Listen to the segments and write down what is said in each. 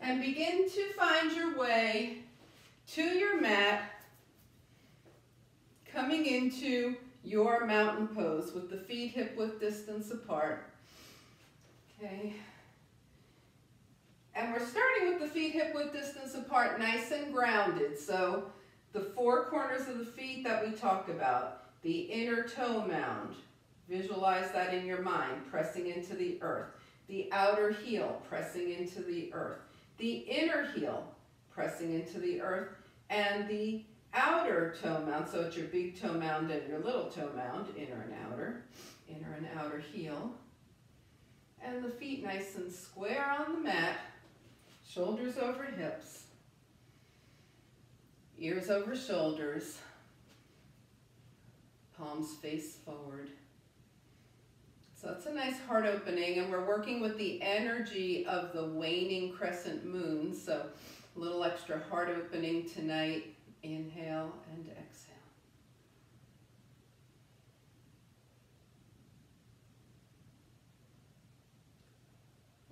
And begin to find your way to your mat, coming into your mountain pose with the feet hip-width distance apart. Okay. And we're starting with the feet hip-width distance apart, nice and grounded. So the four corners of the feet that we talked about, the inner toe mound, visualize that in your mind, pressing into the earth. The outer heel, pressing into the earth. The inner heel, pressing into the earth. And the outer toe mound, so it's your big toe mound and your little toe mound, inner and outer heel. And the feet nice and square on the mat, shoulders over hips, ears over shoulders, palms face forward. So it's a nice heart opening, and we're working with the energy of the waning crescent moon, so a little extra heart opening tonight. Inhale and exhale.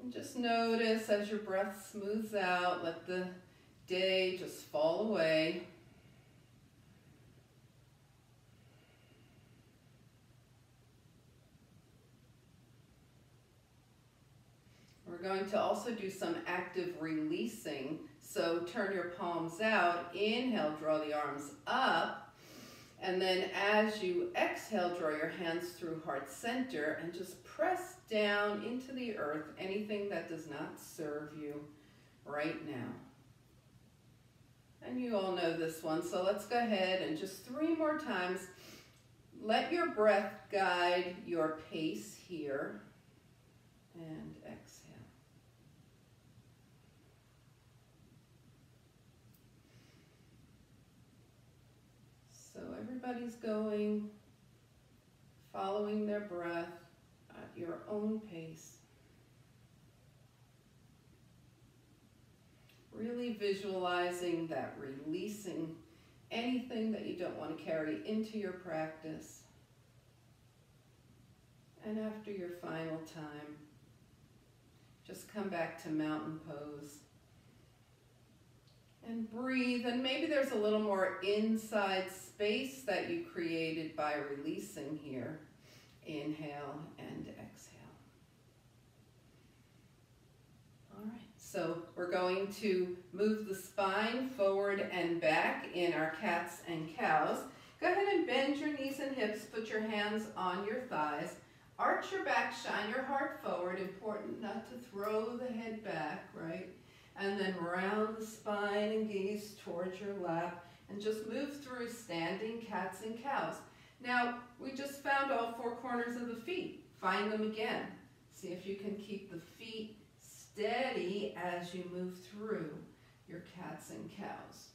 And just notice as your breath smooths out, let the day just fall away. We're going to also do some active releasing. So turn your palms out, inhale, draw the arms up, and then as you exhale, draw your hands through heart center and just press down into the earth, anything that does not serve you right now. And you all know this one, so let's go ahead and just 3 more times. Let your breath guide your pace here, and exhale. So everybody's going, following their breath at your own pace. Really visualizing that releasing anything that you don't want to carry into your practice. And after your final time, just come back to mountain pose. And breathe, and maybe there's a little more inside space that you created by releasing here. Inhale and exhale. All right, so we're going to move the spine forward and back in our cats and cows. Go ahead and bend your knees and hips, put your hands on your thighs. Arch your back, shine your heart forward. Important not to throw the head back, right? And then round the spine and gaze towards your lap and just move through standing cats and cows. Now, we just found all 4 corners of the feet. Find them again. See if you can keep the feet steady as you move through your cats and cows.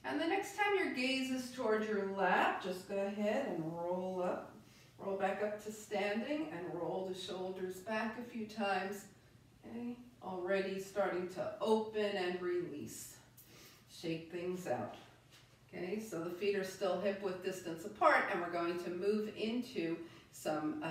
And the next time your gaze is towards your lap, just go ahead and roll up. Roll back up to standing and roll the shoulders back a few times. Okay, already starting to open and release. Shake things out. Okay, so the feet are still hip-width distance apart, and we're going to move into some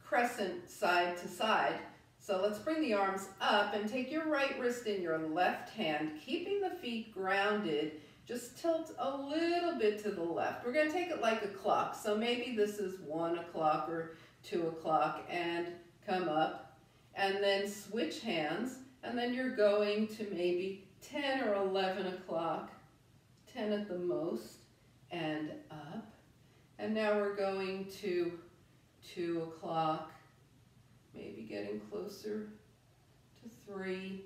crescent side to side. So let's bring the arms up and take your right wrist in your left hand, keeping the feet grounded. Just tilt a little bit to the left. We're going to take it like a clock. So maybe this is 1 o'clock or 2 o'clock, and come up. And then switch hands. And then you're going to maybe 10 or 11 o'clock, 10 at the most, and up. And now we're going to 2 o'clock, maybe getting closer to 3,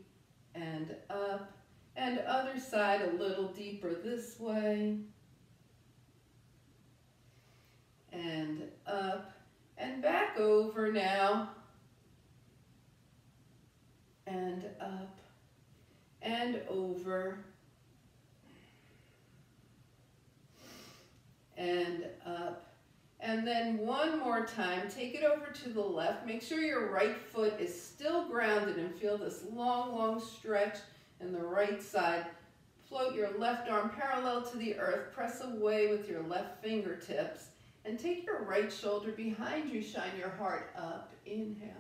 and up. And other side a little deeper this way, and up, and back over now, and up, and over, and up. And then one more time, take it over to the left. Make sure your right foot is still grounded and feel this long, long stretch. And the right side, float your left arm parallel to the earth, press away with your left fingertips, And take your right shoulder behind you, shine your heart up, inhale.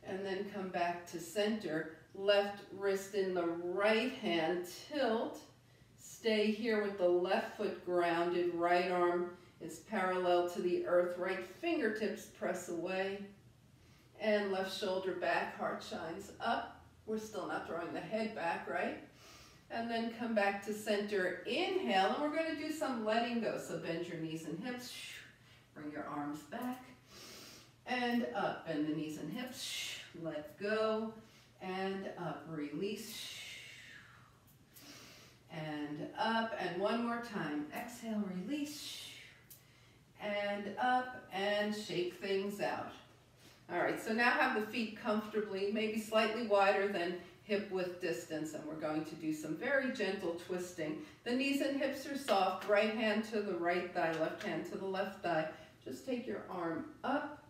And then come back to center. Left wrist in the right hand, tilt. Stay here with the left foot grounded, right arm is parallel to the earth, right fingertips press away. And left shoulder back, heart shines up. We're still not throwing the head back, right? And then come back to center, inhale, and we're going to do some letting go. So bend your knees and hips, bring your arms back, and up, bend the knees and hips, let go, and up, release, and up, and one more time, exhale, release, and up, and shake things out. All right, so now have the feet comfortably, maybe slightly wider than hip width distance, and we're going to do some very gentle twisting. The knees and hips are soft, right hand to the right thigh, left hand to the left thigh. Just take your arm up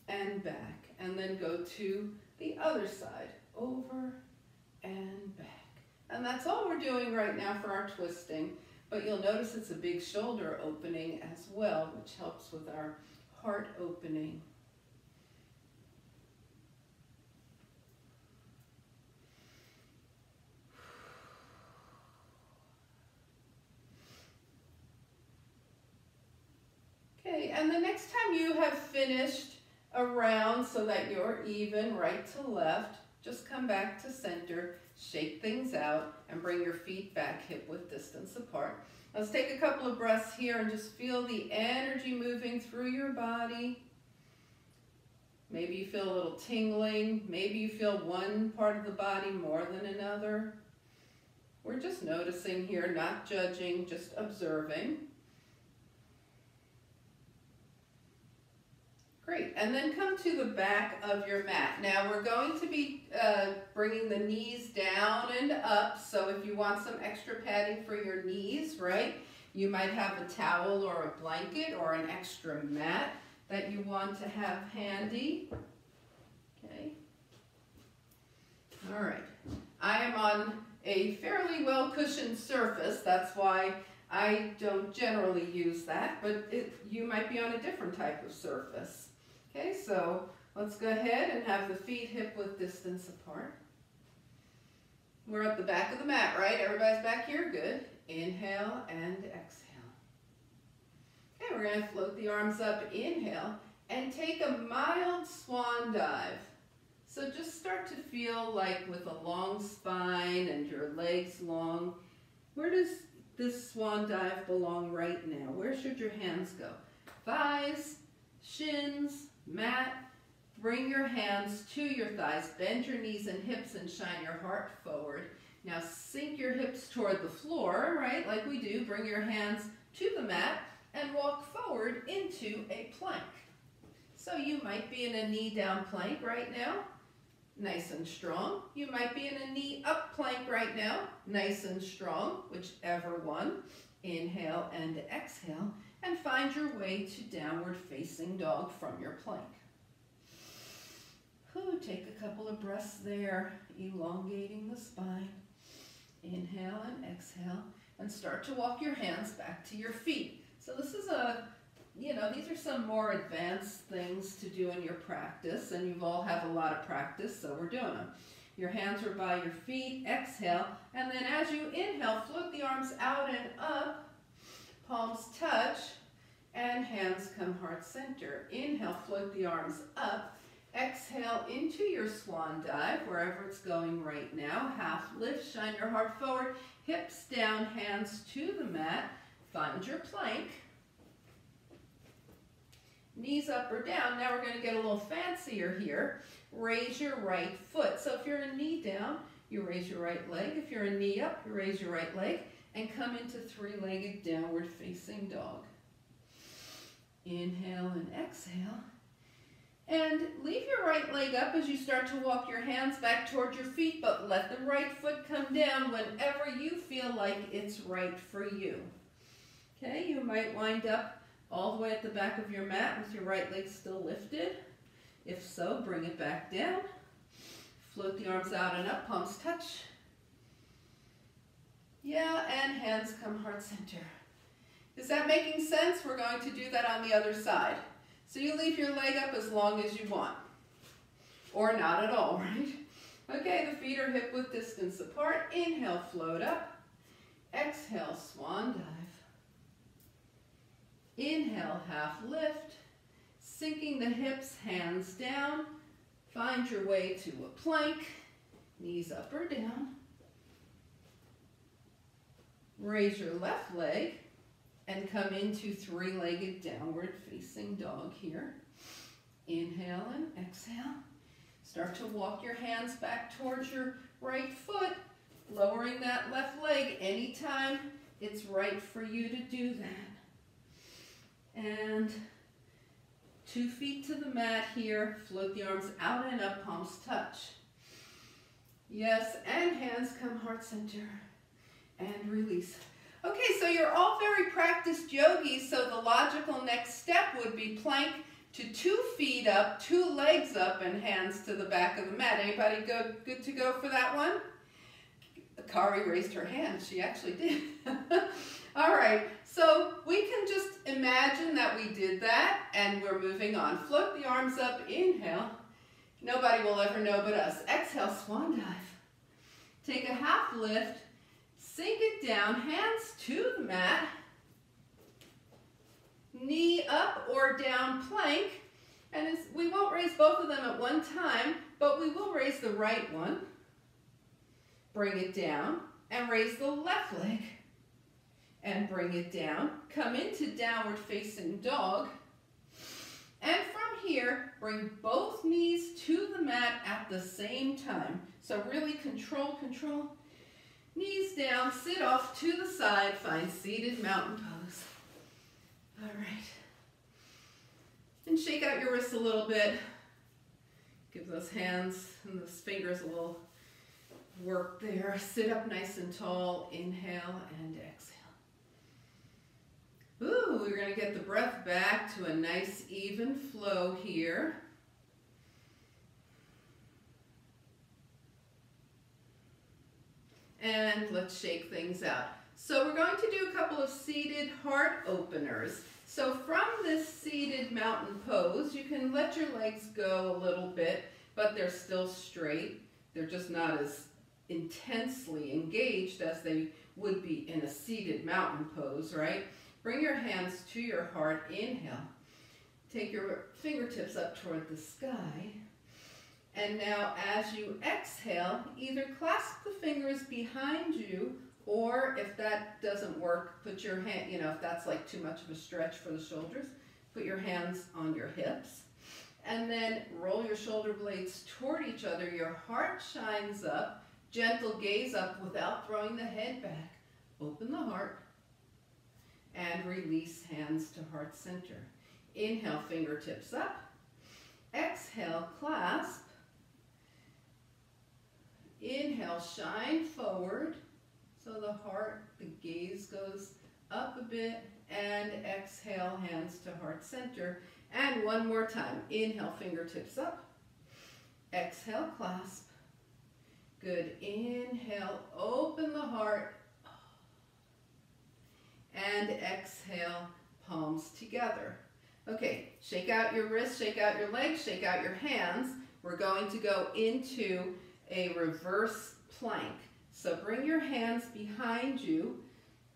and back, and then go to the other side, over and back. And that's all we're doing right now for our twisting, but you'll notice it's a big shoulder opening as well, which helps with our heart opening. Okay, and the next time you have finished a round so that you're even right to left, just come back to center, shake things out, and bring your feet back hip width distance apart. Let's take a couple of breaths here and just feel the energy moving through your body. Maybe you feel a little tingling. Maybe you feel one part of the body more than another. We're just noticing here, not judging, just observing. Great, and then come to the back of your mat. Now we're going to be bringing the knees down and up, so if you want some extra padding for your knees, right, you might have a towel or a blanket or an extra mat that you want to have handy. Okay. All right, I am on a fairly well cushioned surface, that's why I don't generally use that, but you might be on a different type of surface. Okay, so let's go ahead and have the feet hip width distance apart. We're at the back of the mat, right? Everybody's back here? Good. Inhale and exhale. Okay, we're going to float the arms up, inhale, and take a mild swan dive. So just start to feel like with a long spine and your legs long. Where does this swan dive belong right now? Where should your hands go? Thighs, shins, mat. Bring your hands to your thighs, bend your knees and hips and shine your heart forward. Now sink your hips toward the floor, right, like we do. Bring your hands to the mat and walk forward into a plank. So you might be in a knee down plank right now, nice and strong. You might be in a knee up plank right now, nice and strong, whichever one. Inhale and exhale, and find your way to downward facing dog from your plank. Take a couple of breaths there, elongating the spine. Inhale and exhale, and start to walk your hands back to your feet. So this is these are some more advanced things to do in your practice, and you've all had a lot of practice, so we're doing them. Your hands are by your feet, exhale, and then as you inhale, float the arms out and up, palms touch, and hands come heart center. Inhale, float the arms up. Exhale into your swan dive, wherever it's going right now. Half lift, shine your heart forward, hips down, hands to the mat. Find your plank. Knees up or down. Now we're going to get a little fancier here. Raise your right foot. So if you're a knee down, you raise your right leg. If you're a knee up, you raise your right leg and come into three-legged downward facing dog. Inhale and exhale. And leave your right leg up as you start to walk your hands back toward your feet, but let the right foot come down whenever you feel like it's right for you. Okay, you might wind up all the way at the back of your mat with your right leg still lifted. If so, bring it back down. Float the arms out and up, palms touch. Yeah, and hands come heart center. Is that making sense? We're going to do that on the other side. So you leave your leg up as long as you want. Or not at all, right? Okay, the feet are hip width distance apart. Inhale, float up. Exhale, swan dive. Inhale, half lift. Sinking the hips, hands down. Find your way to a plank. Knees up or down. Raise your left leg and come into three-legged downward facing dog here. Inhale and exhale. Start to walk your hands back towards your right foot, lowering that left leg anytime it's right for you to do that. And 2 feet to the mat here. Float the arms out and up, palms touch. Yes, and hands come heart center. And release. Okay, so you're all very practiced yogis, so the logical next step would be plank to 2 feet up, 2 legs up, and hands to the back of the mat. Anybody good to go for that one? Kari raised her hand. She actually did. All right, so we can just imagine that we did that, and we're moving on. Float the arms up, inhale. Nobody will ever know but us. Exhale, swan dive. Take a half lift. Sink it down, hands to the mat, knee up or down plank, and we won't raise both of them at one time, but we will raise the right one, bring it down, and raise the left leg, and bring it down, come into downward facing dog, and from here, bring both knees to the mat at the same time. So really control. Knees down, sit off to the side, find seated mountain pose. All right. And shake out your wrists a little bit. Give those hands and those fingers a little work there. Sit up nice and tall. Inhale and exhale. Ooh, we're going to get the breath back to a nice even flow here. And let's shake things out. So we're going to do a couple of seated heart openers. So from this seated mountain pose, you can let your legs go a little bit, but they're still straight. They're just not as intensely engaged as they would be in a seated mountain pose, right? Bring your hands to your heart. Inhale. Take your fingertips up toward the sky. And now as you exhale, either clasp the fingers behind you, or if that doesn't work, put your hand, if that's like too much of a stretch for the shoulders, put your hands on your hips. And then roll your shoulder blades toward each other. Your heart shines up. Gentle gaze up without throwing the head back. Open the heart. And release hands to heart center. Inhale, fingertips up. Exhale, clasp. Inhale, shine forward, so the heart, the gaze goes up a bit, and exhale, hands to heart center. And one more time. Inhale, fingertips up. Exhale, clasp. Good. Inhale, open the heart. And exhale, palms together. Okay, shake out your wrists, shake out your legs, shake out your hands. We're going to go into a reverse plank. So bring your hands behind you.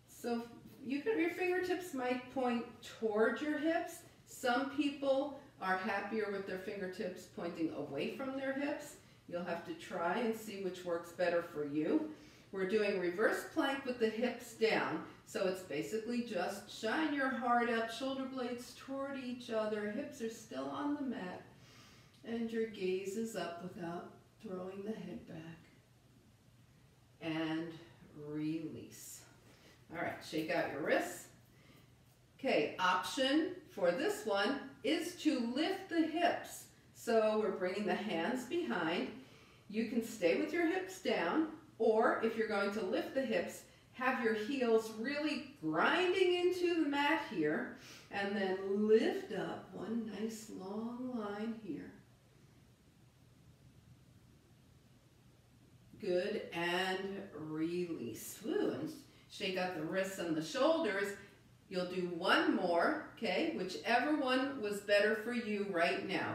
So your fingertips might point toward your hips. Some people are happier with their fingertips pointing away from their hips. You'll have to try and see which works better for you. We're doing reverse plank with the hips down. So it's basically just shine your heart up, shoulder blades toward each other, hips are still on the mat, and your gaze is up without throwing the head back. And release. All right, shake out your wrists. Okay, option for this one is to lift the hips. So we're bringing the hands behind. You can stay with your hips down, or if you're going to lift the hips, have your heels really grinding into the mat here, and then lift up one nice long line here. Good, and release. Woo, and shake out the wrists and the shoulders. You'll do one more, okay? Whichever one was better for you right now.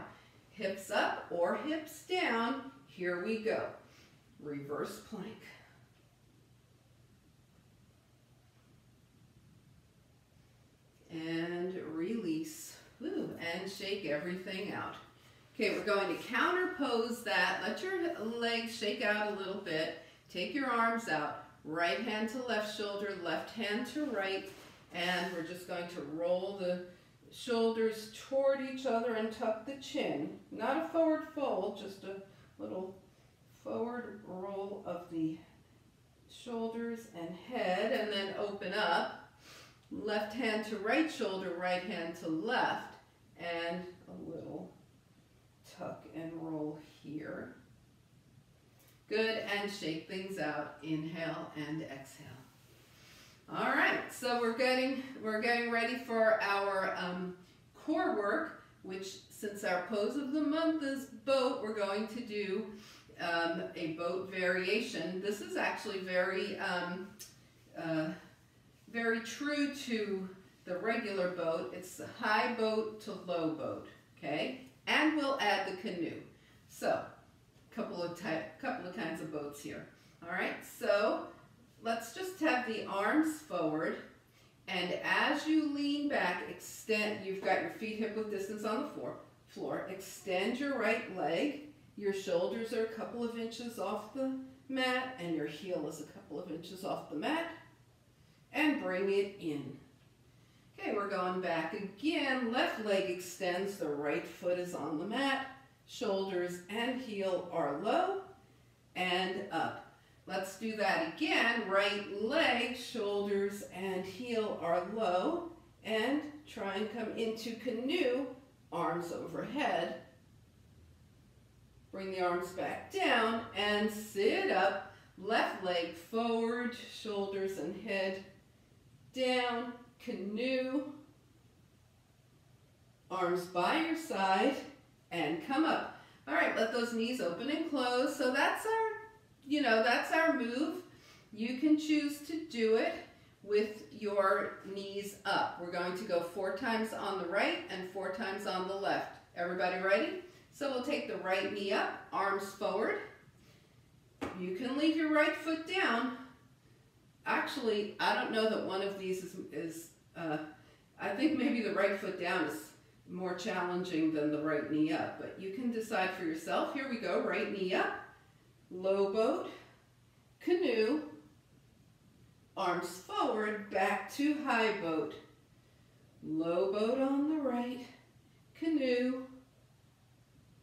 Hips up or hips down. Here we go. Reverse plank. And release. Woo, and shake everything out. Okay, we're going to counter pose that. Let your legs shake out a little bit. Take your arms out. Right hand to left shoulder, left hand to right. And we're just going to roll the shoulders toward each other and tuck the chin. Not a forward fold, just a little forward roll of the shoulders and head, and then open up. Left hand to right shoulder, right hand to left, and a little tuck and roll here. Good, and shake things out. Inhale and exhale. All right, so we're getting ready for our core work, which, since our pose of the month is boat, we're going to do a boat variation. This is actually very true to the regular boat. It's the high boat to low boat, okay? And we'll add the canoe. So, couple of kinds of boats here. All right, so let's just have the arms forward, and as you lean back, extend. You've got your feet hip-width distance on the floor. Extend your right leg. Your shoulders are a couple of inches off the mat, and your heel is a couple of inches off the mat. And bring it in. Okay, we're going back again. Left leg extends, the right foot is on the mat. Shoulders and heel are low and up. Let's do that again. Right leg, shoulders and heel are low. And try and come into canoe, arms overhead. Bring the arms back down and sit up. Left leg forward, shoulders and head down, canoe, arms by your side, and come up. All right, let those knees open and close. So that's our move. You can choose to do it with your knees up. We're going to go 4 times on the right and 4 times on the left. Everybody ready? So we'll take the right knee up, arms forward. You can leave your right foot down. Actually, I don't know that one of these is I think maybe the right foot down is more challenging than the right knee up, but you can decide for yourself. Here we go, right knee up, low boat, canoe, arms forward, back to high boat, low boat on the right, canoe,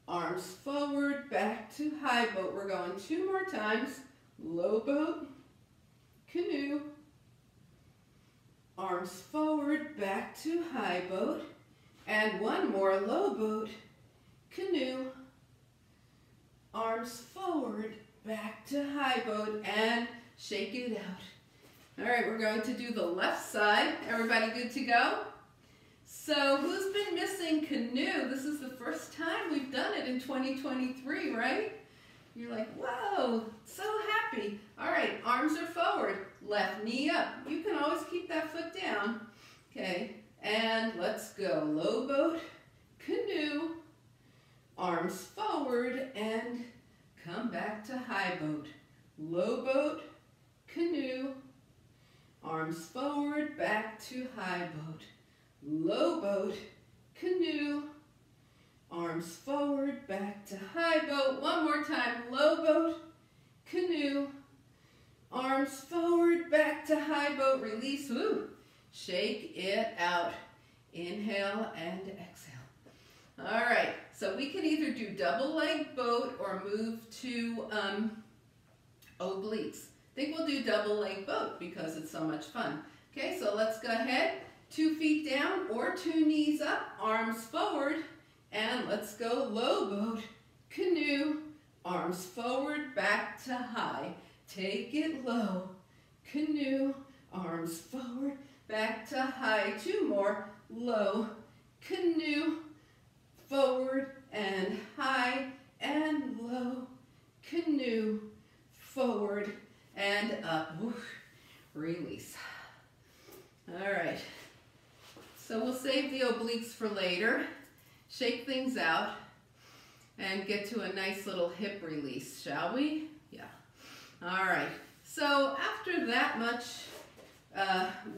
arms forward, back to high boat. We're going 2 more times, low boat, canoe, arms forward, back to high boat, and 1 more, low boat, canoe, arms forward, back to high boat, and shake it out. All right, we're going to do the left side. Everybody good to go? So who's been missing canoe? This is the first time we've done it in 2023, right? You're like, whoa, so happy. All right, arms are forward, left knee up. You can always keep that foot down. Okay, and let's go. Low boat, canoe, arms forward, and come back to high boat. Low boat, canoe, arms forward, back to high boat. Low boat, canoe, arms forward, back to high boat. 1 more time, low boat, canoe, arms forward, back to high boat. Release, woo. Shake it out. Inhale and exhale. All right, so we can either do double leg boat or move to obliques. I think we'll do double leg boat because it's so much fun. Okay, so let's go ahead. 2 feet down or 2 knees up, arms forward, and let's go low boat, canoe, arms forward, back to high. Take it low, canoe, arms forward, back to high. 2 more, low, canoe, forward and high, and low, canoe, forward and up. Woo. Release. All right. So we'll save the obliques for later, shake things out, and get to a nice little hip release, shall we? Yeah. All right. So after that much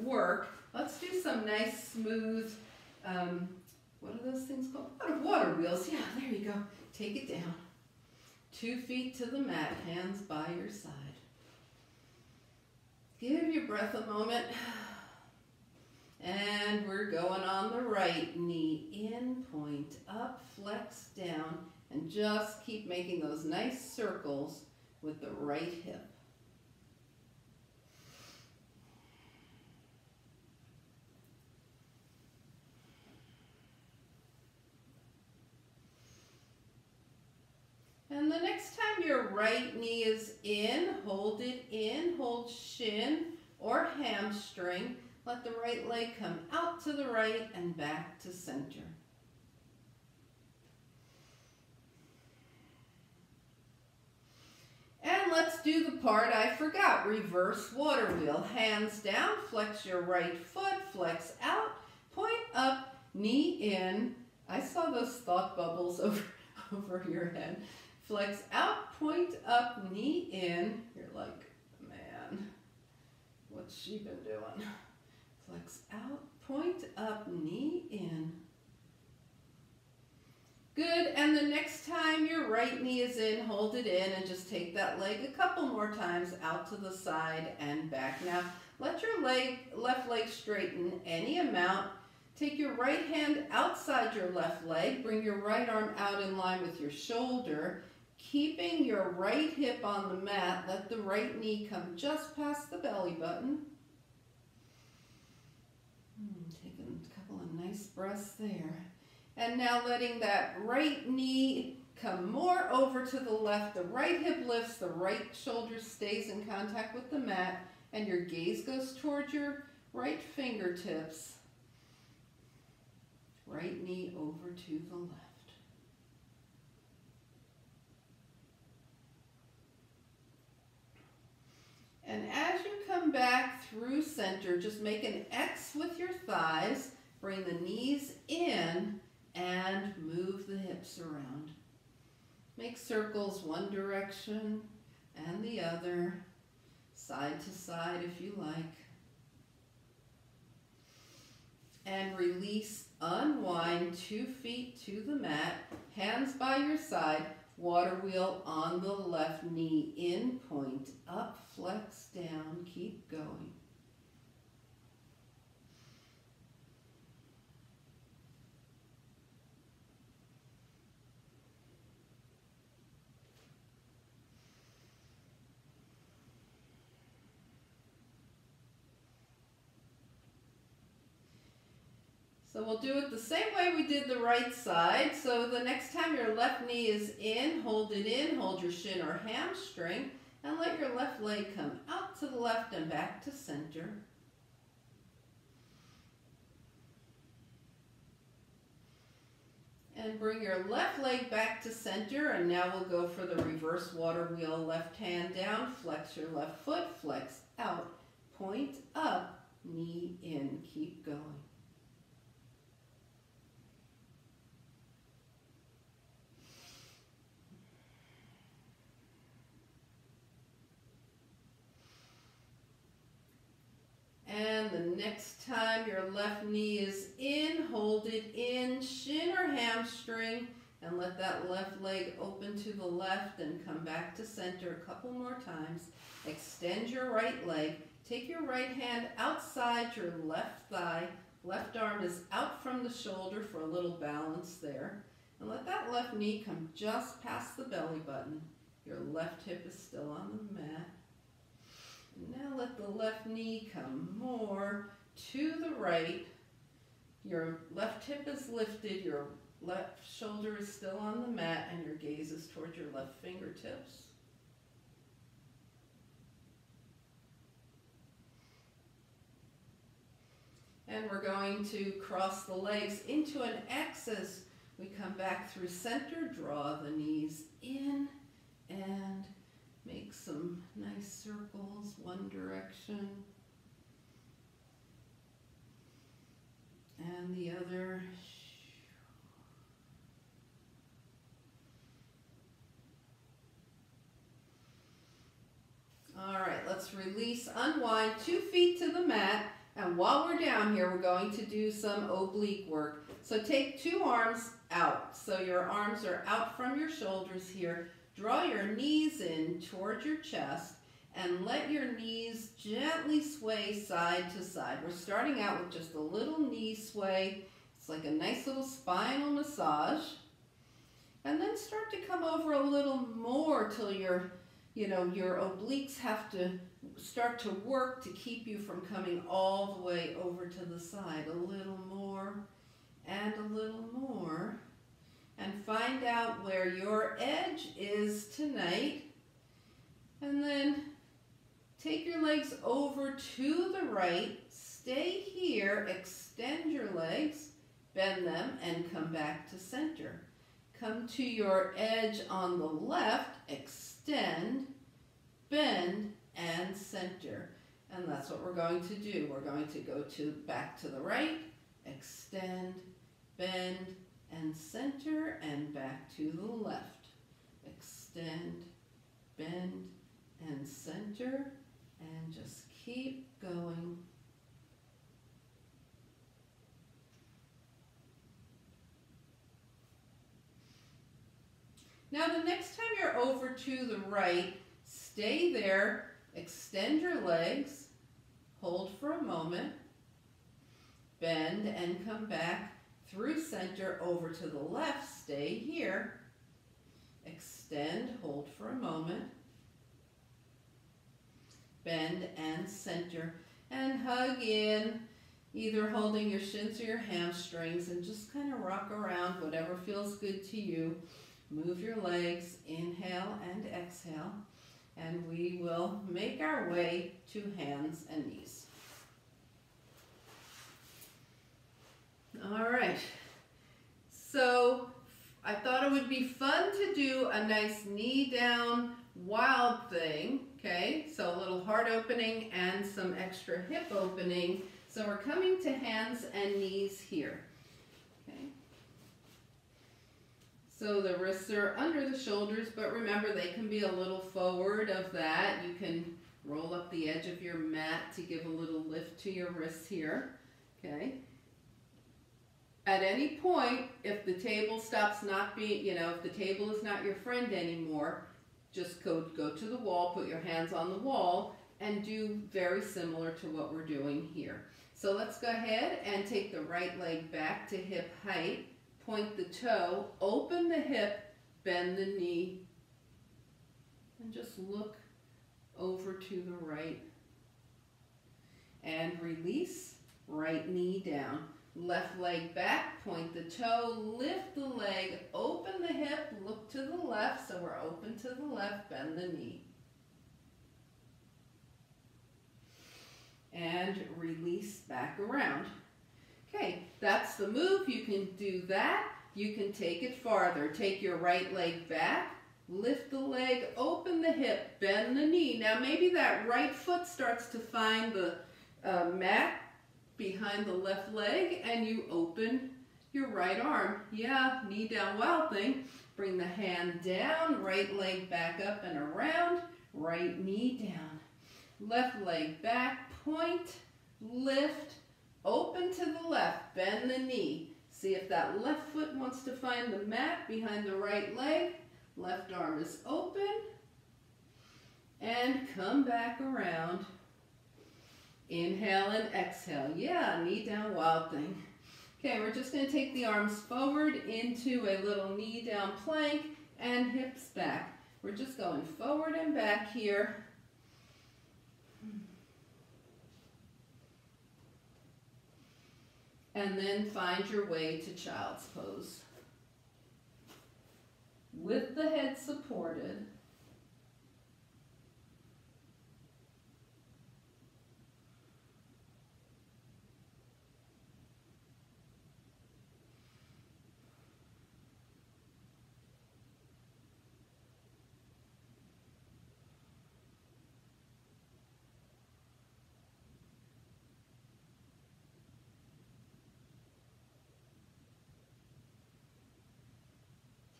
work, let's do some nice smooth, what are those things called? Water wheels. Yeah, there you go. Take it down. 2 feet to the mat, hands by your side. Give your breath a moment. And we're going on the right knee in, point up, flex down, and just keep making those nice circles with the right hip. And the next time your right knee is in, hold shin or hamstring. Let the right leg come out to the right and back to center. And let's do the part I forgot, reverse water wheel. Hands down, flex your right foot, flex out, point up, knee in. I saw those thought bubbles over your head. Flex out, point up, knee in. You're like, man, what's she been doing? Flex out, point up, knee in. Good, and the next time your right knee is in, hold it in and just take that leg a couple more times out to the side and back. Now, let your left leg straighten any amount. Take your right hand outside your left leg. Bring your right arm out in line with your shoulder. Keeping your right hip on the mat, let the right knee come just past the belly button. Taking a couple of nice breaths there. And now letting that right knee come more over to the left. The right hip lifts, the right shoulder stays in contact with the mat, and your gaze goes towards your right fingertips. Right knee over to the left. And as you come back through center, just make an X with your thighs. Bring the knees in and move the hips around. Make circles one direction and the other, side to side if you like. And release, unwind, 2 feet to the mat, hands by your side, water wheel on the left knee, in, point up, flex down, keep going. So we'll do it the same way we did the right side. So the next time your left knee is in, hold your shin or hamstring, and let your left leg come out to the left and back to center. And bring your left leg back to center, and now we'll go for the reverse water wheel. Left hand down, flex your left foot, flex out, point up, knee in, keep going. And the next time your left knee is in, hold it in, shin or hamstring, and let that left leg open to the left and come back to center a couple more times. Extend your right leg. Take your right hand outside your left thigh. Left arm is out from the shoulder for a little balance there. And let that left knee come just past the belly button. Your left hip is still on the mat. Now let the left knee come more to the right. Your left hip is lifted, your left shoulder is still on the mat, and your gaze is towards your left fingertips. And we're going to cross the legs into an X as we come back through center. Draw the knees in and make some nice circles, one direction. And the other. All right, let's release, unwind, 2 feet to the mat. And while we're down here, we're going to do some oblique work. So take 2 arms out. So your arms are out from your shoulders here. Draw your knees in toward your chest and let your knees gently sway side to side. We're starting out with just a little knee sway. It's like a nice little spinal massage. And then start to come over a little more till your obliques have to start to work to keep you from coming all the way over to the side. A little more and a little more. And find out where your edge is tonight. And then take your legs over to the right. Stay here, extend your legs, bend them, and come back to center. Come to your edge on the left, extend, bend, and center. And that's what we're going to do. We're going to go back to the right, extend, bend, and center, and back to the left. Extend, bend, and center, and just keep going. Now the next time you're over to the right, stay there, extend your legs, hold for a moment, bend and come back through center over to the left, stay here, extend, hold for a moment, bend and center, and hug in, either holding your shins or your hamstrings, and just kind of rock around, whatever feels good to you. Move your legs, inhale and exhale, and we will make our way to hands and knees. All right, so I thought it would be fun to do a nice knee down wild thing, okay? So a little heart opening and some extra hip opening. So we're coming to hands and knees here, okay? So the wrists are under the shoulders, but remember they can be a little forward of that. You can roll up the edge of your mat to give a little lift to your wrists here, okay? At any point, if the table stops not being, if the table is not your friend anymore, just go to the wall, put your hands on the wall, and do very similar to what we're doing here. So let's go ahead and take the right leg back to hip height, point the toe, open the hip, bend the knee, and just look over to the right. And release, right knee down. Left leg back, point the toe, lift the leg, open the hip, look to the left, so we're open to the left, bend the knee. And release back around. Okay, that's the move. You can do that. You can take it farther. Take your right leg back, lift the leg, open the hip, bend the knee. Now maybe that right foot starts to find the mat behind the left leg, and you open your right arm. Yeah, knee down wild thing. Bring the hand down, right leg back up and around, right knee down. Left leg back, point, lift, open to the left, bend the knee. See if that left foot wants to find the mat behind the right leg. Left arm is open. And come back around. Inhale and exhale. Yeah, knee down wild thing. Okay, we're just going to take the arms forward into a little knee down plank and hips back. We're just going forward and back here. And then find your way to child's pose. With the head supported.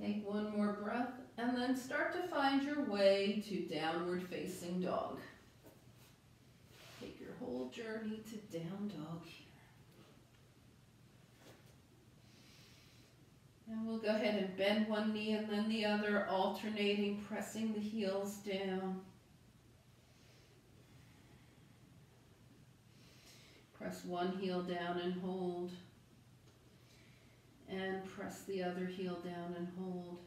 Take one more breath and then start to find your way to downward facing dog. Take your whole journey to down dog here. And we'll go ahead and bend one knee and then the other, alternating, pressing the heels down. Press one heel down and hold. And press the other heel down and hold.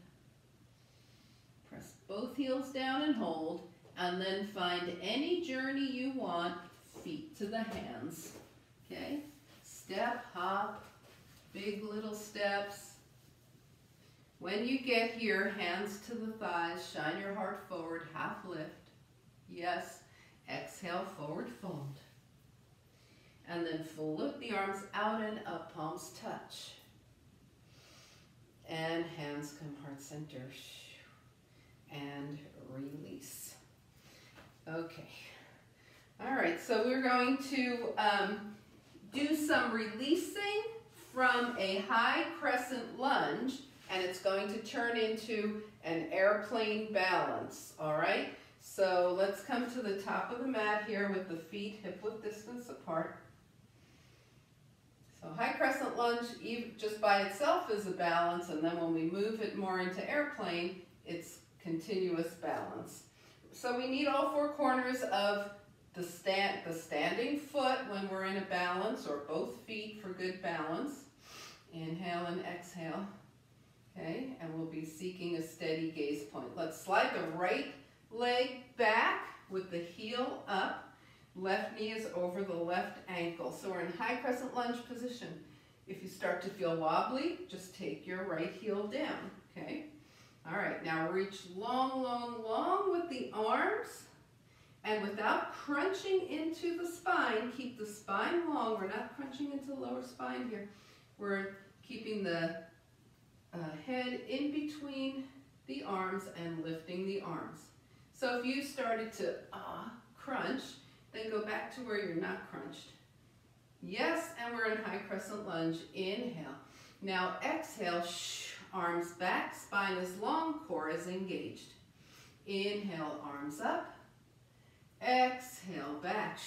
Press both heels down and hold. And then find any journey you want, feet to the hands. Okay? Step, hop, big little steps. When you get here, hands to the thighs, shine your heart forward, half lift. Yes. Exhale, forward fold. And then float the arms out and up, palms touch. And hands come heart center. And release. Okay. All right, so we're going to do some releasing from a high crescent lunge, and it's going to turn into an airplane balance, all right? So let's come to the top of the mat here with the feet hip-width distance apart. So high crescent lunge, just by itself is a balance, and then when we move it more into airplane, it's continuous balance. So we need all four corners of the standing foot when we're in a balance, or both feet for good balance. Inhale and exhale. Okay, and we'll be seeking a steady gaze point. Let's slide the right leg back with the heel up. Left knee is over the left ankle. So we're in high crescent lunge position. If you start to feel wobbly, just take your right heel down, okay? All right, now reach long, long, long with the arms. And without crunching into the spine, keep the spine long. We're not crunching into the lower spine here. We're keeping the head in between the arms and lifting the arms. So if you started to crunch, then go back to where you're not crunched. Yes, and we're in high crescent lunge. Inhale. Now exhale, arms back, spine is long, core is engaged. Inhale, arms up. Exhale, back.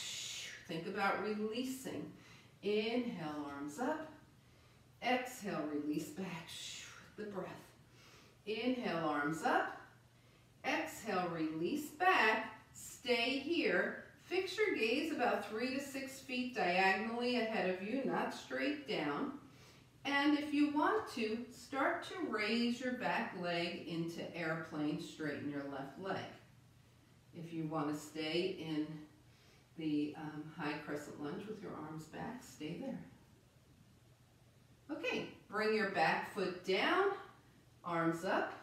Think about releasing. Inhale, arms up. Exhale, release back. The breath. Inhale, arms up. Exhale, release back. Stay here. Fix your gaze about 3 to 6 feet diagonally ahead of you, not straight down. And if you want to, start to raise your back leg into airplane, straighten your left leg. If you want to stay in the high crescent lunge with your arms back, stay there. Okay, bring your back foot down, arms up,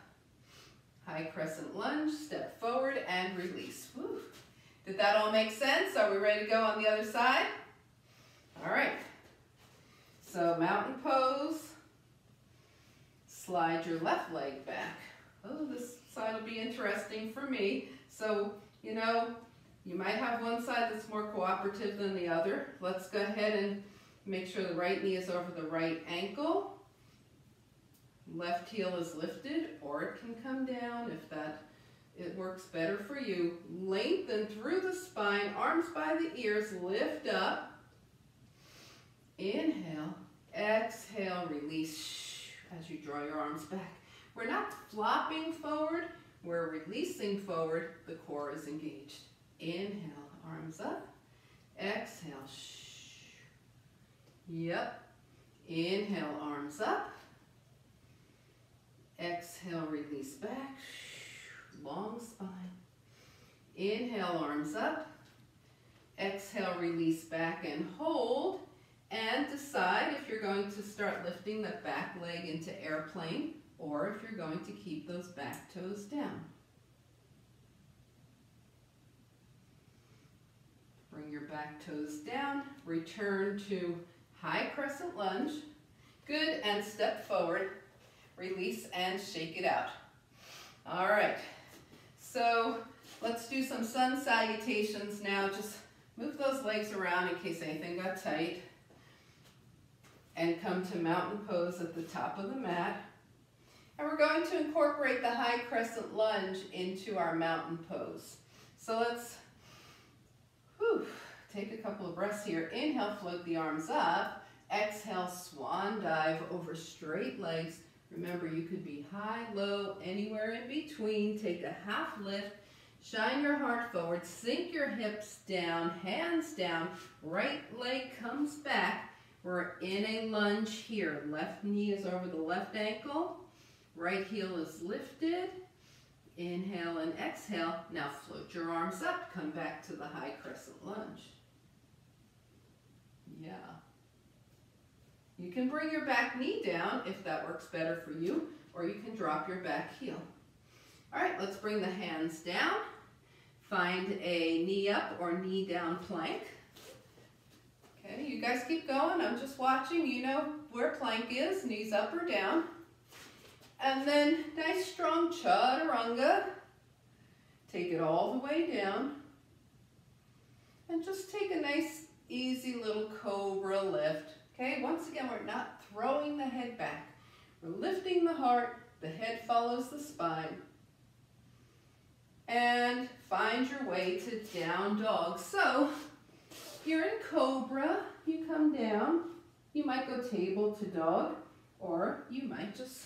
high crescent lunge, step forward and release. Woo. Did that all make sense? Are we ready to go on the other side? All right. So mountain pose, slide your left leg back. Oh, this side will be interesting for me. So, you know, you might have one side that's more cooperative than the other. Let's go ahead and make sure the right knee is over the right ankle. Left heel is lifted, or it can come down if it works better for you. Lengthen through the spine, arms by the ears, lift up. Inhale, exhale, release as you draw your arms back. We're not flopping forward, we're releasing forward, the core is engaged. Inhale, arms up, exhale, Yep. Inhale, arms up. Exhale, release back. Long spine. Inhale, arms up. Exhale, release back and hold. And decide if you're going to start lifting the back leg into airplane or if you're going to keep those back toes down. Bring your back toes down. Return to high crescent lunge. Good, and step forward. Release and shake it out. All right, so let's do some sun salutations now. Just move those legs around in case anything got tight. And come to mountain pose at the top of the mat. And we're going to incorporate the high crescent lunge into our mountain pose. So let's take a couple of breaths here. Inhale, float the arms up. Exhale, swan dive over straight legs. Remember, you could be high, low, anywhere in between. Take a half lift. Shine your heart forward. Sink your hips down, hands down. Right leg comes back. We're in a lunge here. Left knee is over the left ankle. Right heel is lifted. Inhale and exhale. Now float your arms up. Come back to the high crescent lunge. Yeah. You can bring your back knee down if that works better for you, or you can drop your back heel. All right, let's bring the hands down. Find a knee up or knee down plank. Okay, you guys keep going. I'm just watching. You know where plank is, knees up or down. And then nice strong chaturanga. Take it all the way down. And just take a nice easy little cobra lift. Okay, once again, we're not throwing the head back. We're lifting the heart. The head follows the spine. And find your way to down dog. So you're in cobra. You come down. You might go table to dog, or you might just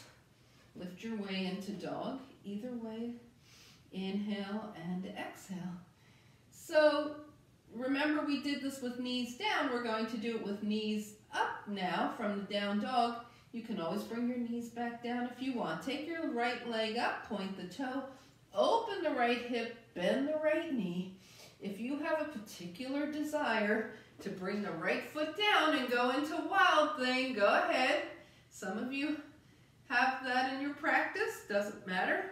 lift your way into dog. Either way, inhale and exhale. So remember, we did this with knees down. We're going to do it with knees up now from the down dog. You can always bring your knees back down if you want. Take your right leg up, point the toe, open the right hip, bend the right knee. If you have a particular desire to bring the right foot down and go into wild thing, go ahead. Some of you have that in your practice, doesn't matter.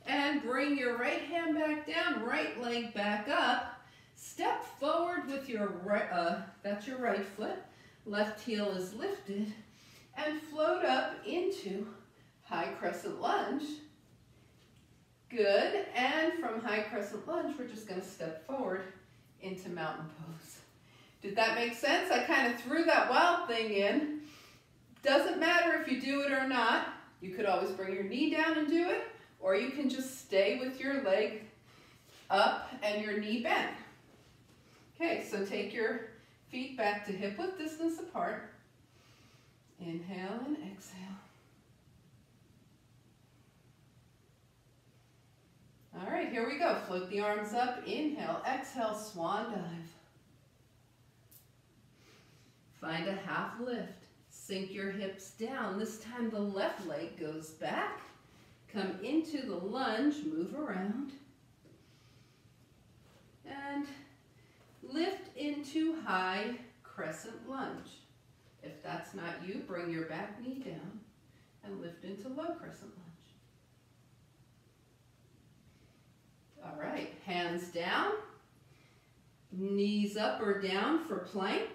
And bring your right hand back down, right leg back up. Step forward with your right, that's your right foot. Left heel is lifted. And float up into high crescent lunge. Good. And from high crescent lunge, we're just going to step forward into mountain pose. Did that make sense? I kind of threw that wild thing in. Doesn't matter if you do it or not. You could always bring your knee down and do it, or you can just stay with your leg up and your knee bent. Okay, so take your feet back to hip width distance apart. Inhale and exhale. All right, here we go. Float the arms up. Inhale, exhale, swan dive. Find a half lift. Sink your hips down. This time the left leg goes back. Come into the lunge, move around. And lift into high crescent lunge. If that's not you, bring your back knee down and lift into low crescent lunge. All right, hands down, knees up or down for plank.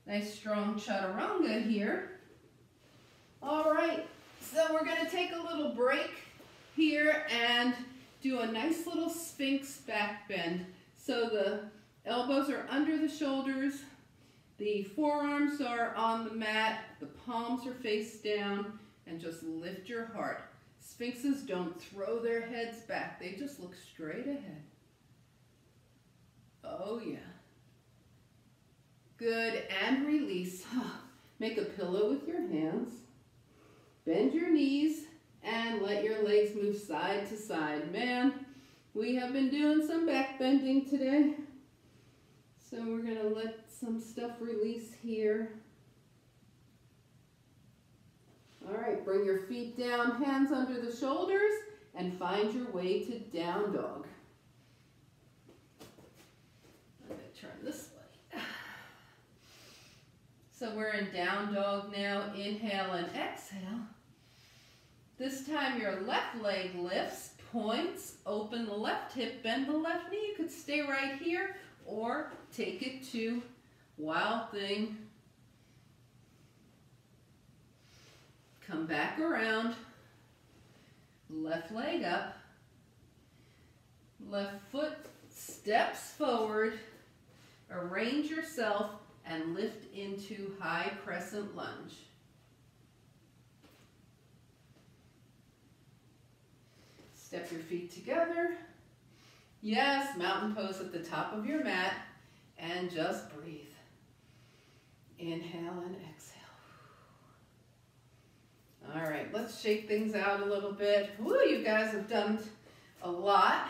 Nice strong chaturanga here. All right, so we're going to take a little break here and do a nice little Sphinx back bend. So the elbows are under the shoulders, the forearms are on the mat, the palms are face down, and just lift your heart. Sphinxes don't throw their heads back, they just look straight ahead. Oh yeah. Good, and release. Make a pillow with your hands. Bend your knees and let your legs move side to side. Man, we have been doing some back bending today. So we're going to let some stuff release here. All right, bring your feet down, hands under the shoulders, and find your way to down dog. I'm going to turn this way. So we're in down dog now. Inhale and exhale. This time your left leg lifts, points, open the left hip, bend the left knee. You could stay right here or take it to wild thing. Come back around. Left leg up. Left foot steps forward. Arrange yourself and lift into high crescent lunge. Step your feet together. Yes, mountain pose at the top of your mat, and just breathe. Inhale and exhale. All right, let's shake things out a little bit. Woo, you guys have done a lot.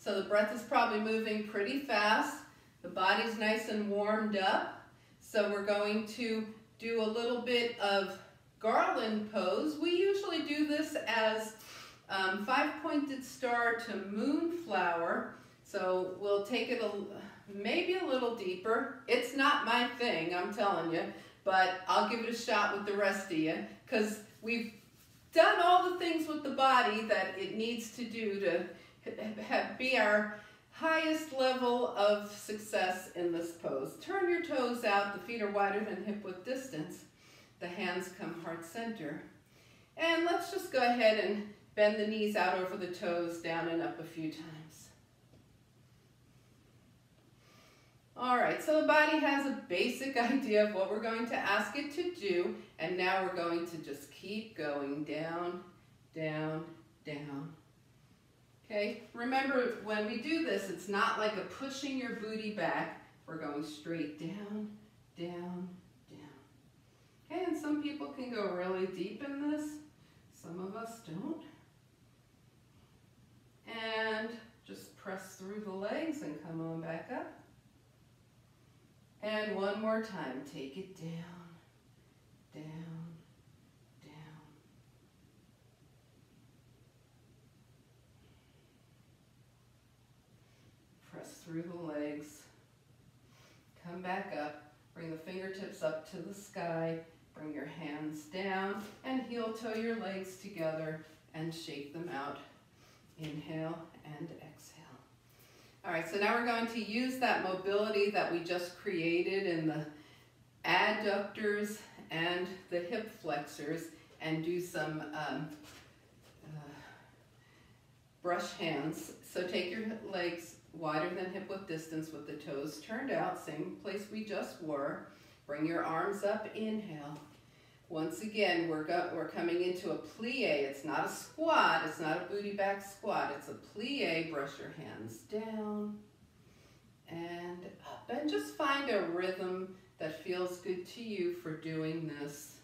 So the breath is probably moving pretty fast. The body's nice and warmed up. So we're going to do a little bit of garland pose. We usually do this as 5-pointed star to moonflower. So we'll take it maybe a little deeper. It's not my thing, I'm telling you, but I'll give it a shot with the rest of you, because we've done all the things with the body that it needs to do to be our highest level of success in this pose. Turn your toes out. The feet are wider than hip width distance. The hands come heart center. And let's just go ahead and bend the knees out over the toes, down and up a few times. All right, so the body has a basic idea of what we're going to ask it to do, and now we're going to just keep going down, down, down. Okay, remember when we do this, it's not like a pushing your booty back. We're going straight down, down, down. Okay, and some people can go really deep in this. Some of us don't. And just press through the legs and come on back up. And one more time, take it down, down, down. Press through the legs. Come back up. Bring the fingertips up to the sky. Bring your hands down and heel toe your legs together and shake them out. Inhale and exhale. All right, so now we're going to use that mobility that we just created in the adductors and the hip flexors and do some brush hands. So take your legs wider than hip width distance with the toes turned out, same place we just were. Bring your arms up, inhale. Once again, we're coming into a plie. It's not a squat, it's not a booty back squat, it's a plie. Brush your hands down and up. And just find a rhythm that feels good to you for doing this.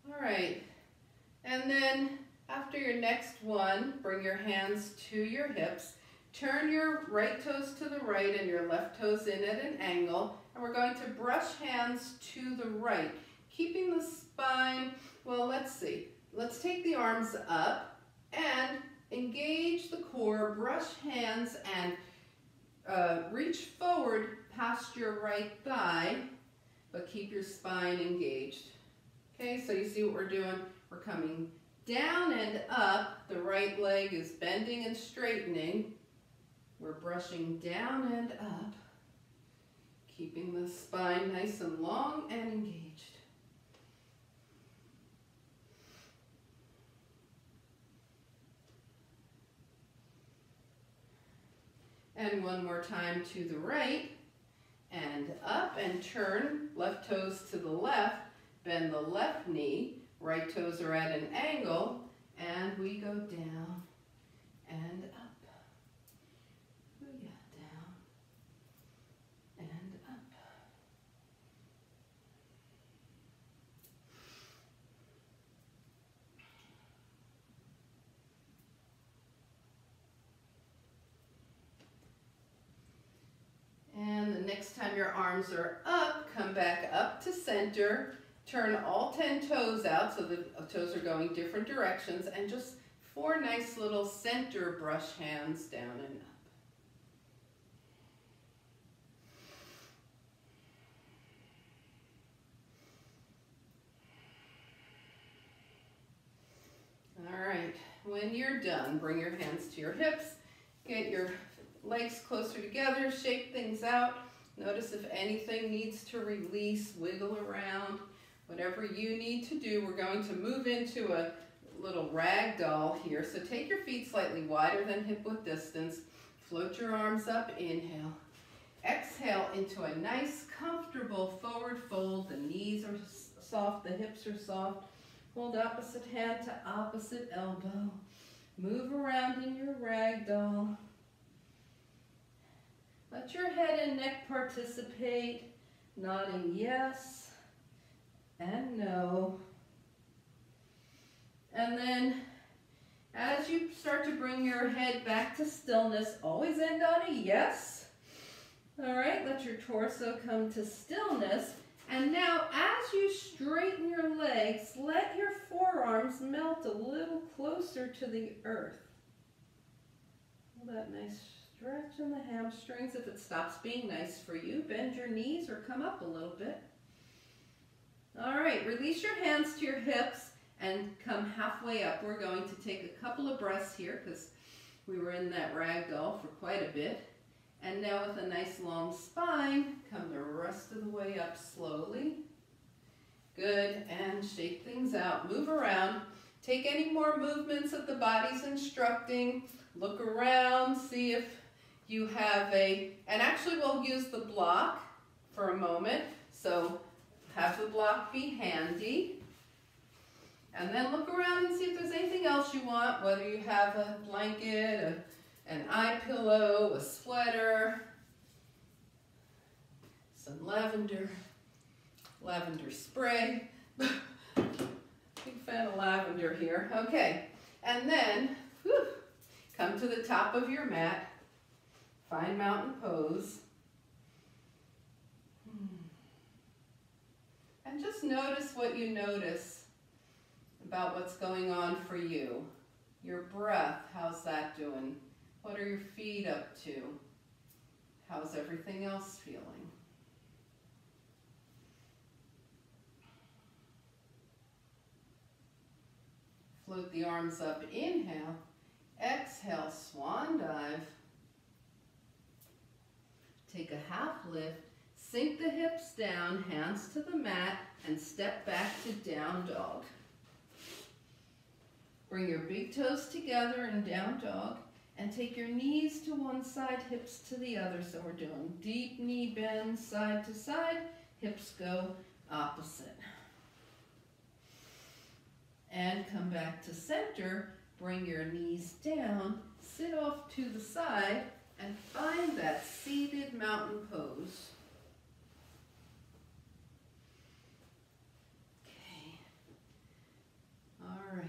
All right, and then after your next one, bring your hands to your hips. Turn your right toes to the right and your left toes in at an angle. And we're going to brush hands to the right, keeping the spine, well, let's see. Let's take the arms up and engage the core, brush hands and reach forward past your right thigh, but keep your spine engaged. Okay, so you see what we're doing? We're coming down and up. The right leg is bending and straightening. We're brushing down and up, keeping the spine nice and long and engaged. And one more time to the right and up and turn, left toes to the left. Bend the left knee, right toes are at an angle, and we go down and up. Booyah, down and up. And the next time your arms are up, come back up to center. Turn all 10 toes out so the toes are going different directions, and just 4 nice little center brush hands down and up. All right, when you're done, bring your hands to your hips, get your legs closer together, shake things out. Notice if anything needs to release, wiggle around, whatever you need to do. We're going to move into a little rag doll here. So take your feet slightly wider than hip width distance. Float your arms up, inhale. Exhale into a nice, comfortable forward fold. The knees are soft, the hips are soft. Hold opposite hand to opposite elbow. Move around in your rag doll. Let your head and neck participate, nodding yes and no. And then as you start to bring your head back to stillness, always end on a yes. All right, let your torso come to stillness. And now as you straighten your legs, let your forearms melt a little closer to the earth. Feel that nice stretch in the hamstrings. If it stops being nice for you, bend your knees or come up a little bit. All right, release your hands to your hips and come halfway up. We're going to take a couple of breaths here because we were in that rag doll for quite a bit. And now with a nice long spine, come the rest of the way up slowly. Good, and shake things out. Move around. Take any more movements that the body's instructing. Look around, see if you have and actually we'll use the block for a moment. So have the block be handy. And then look around and see if there's anything else you want, whether you have a blanket, an eye pillow, a sweater, some lavender spray. Big fan of lavender here. Okay, and then come to the top of your mat, find mountain pose. And just notice what you notice about what's going on for you. Your breath, how's that doing? What are your feet up to? How's everything else feeling? Float the arms up, inhale. Exhale, swan dive. Take a half lift, sink the hips down, hands to the mat, and step back to down dog. Bring your big toes together in down dog. And take your knees to one side, hips to the other. So we're doing deep knee bends side to side, hips go opposite. And come back to center, bring your knees down, sit off to the side, and find that seated mountain pose. Okay. All right.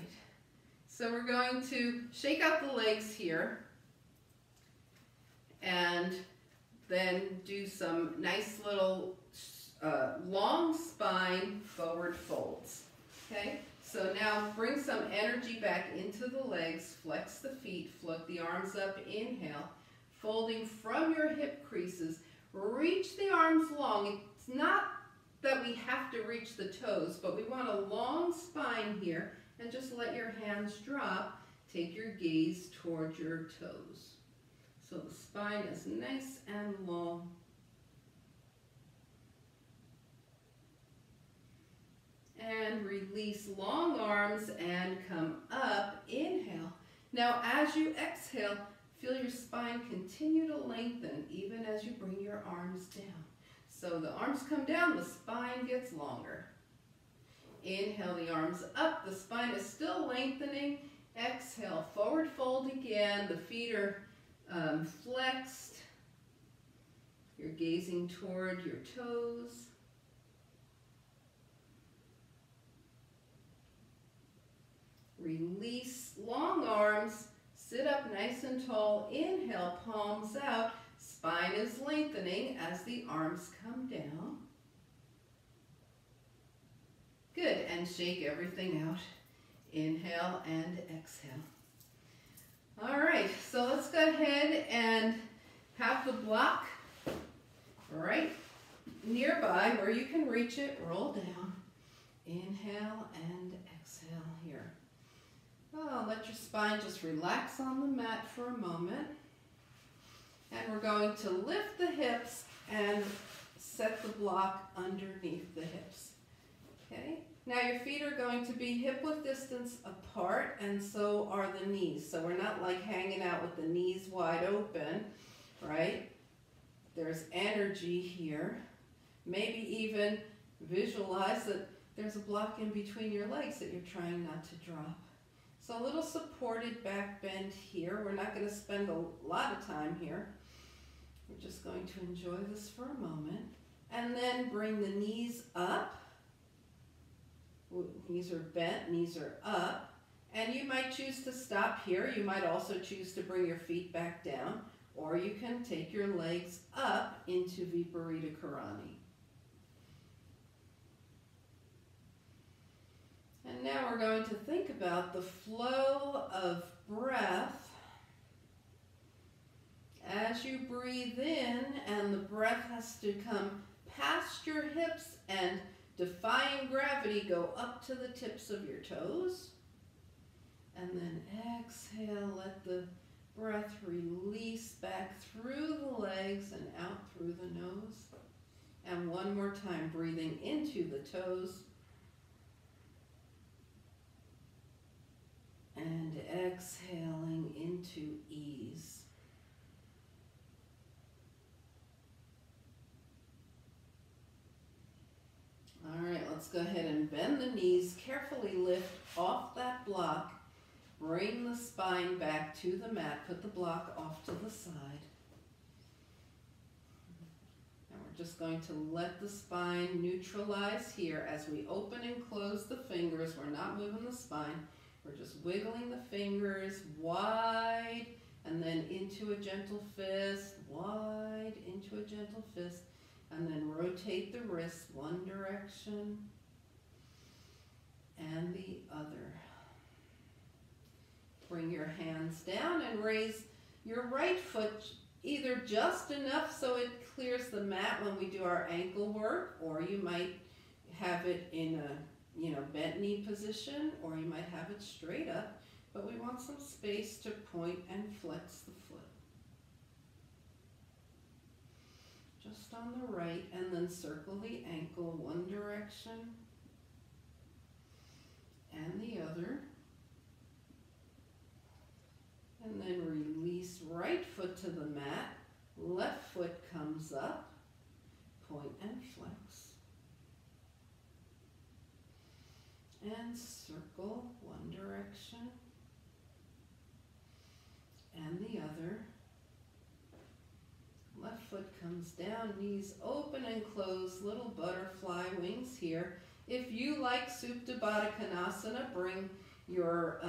So we're going to shake out the legs here and then do some nice little long spine forward folds. Okay, so now bring some energy back into the legs, flex the feet, float the arms up, inhale, folding from your hip creases, reach the arms long. It's not that we have to reach the toes, but we want a long spine here. And just let your hands drop. Take your gaze towards your toes. So the spine is nice and long. And release long arms and come up. Inhale. Now as you exhale, feel your spine continue to lengthen even as you bring your arms down. So the arms come down, the spine gets longer. Inhale the arms up, the spine is still lengthening. Exhale, forward fold again. The feet are flexed. You're gazing toward your toes. Release long arms, sit up nice and tall. Inhale, palms out. Spine is lengthening as the arms come down. Good, and shake everything out. Inhale and exhale. All right, so let's go ahead and have the block right nearby where you can reach it. Roll down. Inhale and exhale here. Oh, let your spine just relax on the mat for a moment. And we're going to lift the hips and set the block underneath the hips. Okay? Now your feet are going to be hip-width distance apart, and so are the knees. So we're not like hanging out with the knees wide open, right? There's energy here. Maybe even visualize that there's a block in between your legs that you're trying not to drop. So a little supported back bend here. We're not going to spend a lot of time here. We're just going to enjoy this for a moment. And then bring the knees up. Knees are bent, knees are up. And you might choose to stop here. You might also choose to bring your feet back down. Or you can take your legs up into Viparita Karani. And now we're going to think about the flow of breath as you breathe in, and the breath has to come past your hips and, defying gravity, go up to the tips of your toes. And then exhale, let the breath release back through the legs and out through the nose. And one more time, breathing into the toes. And exhaling into ease. All right, let's go ahead and bend the knees, carefully lift off that block, bring the spine back to the mat, put the block off to the side. And we're just going to let the spine neutralize here as we open and close the fingers. We're not moving the spine. We're just wiggling the fingers wide and then into a gentle fist, wide into a gentle fist, and then rotate the wrists one direction and the other. Bring your hands down and raise your right foot either just enough so it clears the mat when we do our ankle work, or you might have it in a bent knee position, or you might have it straight up, but we want some space to point and flex the foot. Just on the right, and then circle the ankle one direction and the other. And then release right foot to the mat, left foot comes up, point and flex. And circle one direction and the other. Left foot comes down, knees open and close, little butterfly wings here. If you like Supta Baddha Konasana, bring your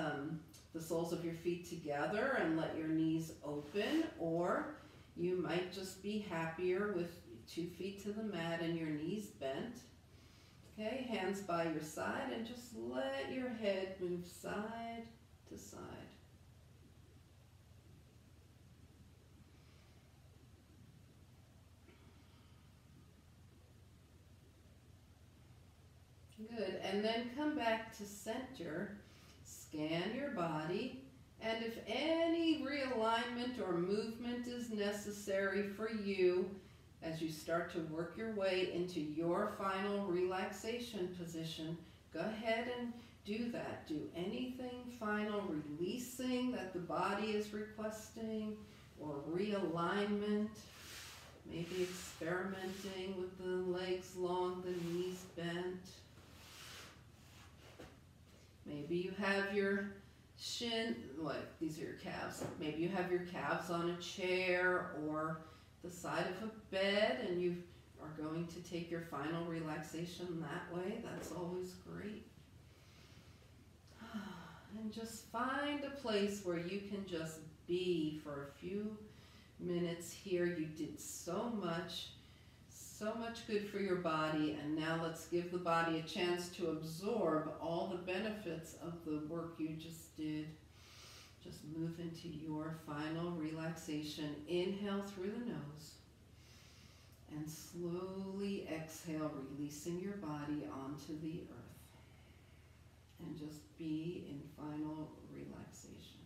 the soles of your feet together and let your knees open, or you might just be happier with 2 feet to the mat and your knees bent. Okay, hands by your side, and just let your head move side to side. Good, and then come back to center, scan your body, and if any realignment or movement is necessary for you, as you start to work your way into your final relaxation position, go ahead and do that. Do anything final, releasing that the body is requesting, or realignment, maybe experimenting with the legs long, the knees bent. Maybe you have your these are your calves. Maybe you have your calves on a chair or the side of a bed, and you are going to take your final relaxation that way. That's always great. And just find a place where you can just be for a few minutes here. You did so much good for your body, and now let's give the body a chance to absorb all the benefits of the work you just did. Just move into your final relaxation. Inhale through the nose. And slowly exhale, releasing your body onto the earth. And just be in final relaxation.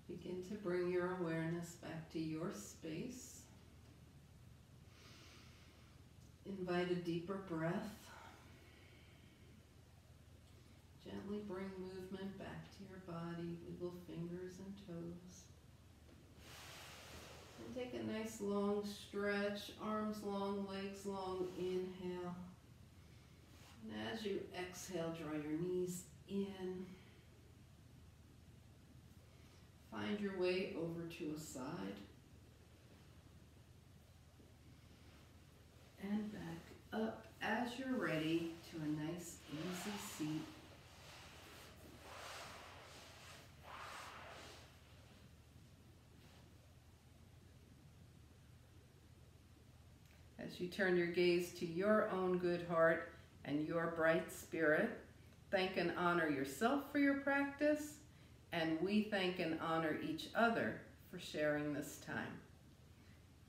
Begin to bring your awareness back to your space. Invite a deeper breath. Gently bring movement back to your body, wiggle fingers and toes. And take a nice long stretch, arms long, legs long, inhale. And as you exhale, draw your knees in. Find your way over to a side. And back up as you're ready to a nice easy seat. As you turn your gaze to your own good heart and your bright spirit, thank and honor yourself for your practice, and we thank and honor each other for sharing this time.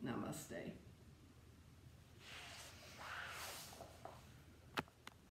Namaste.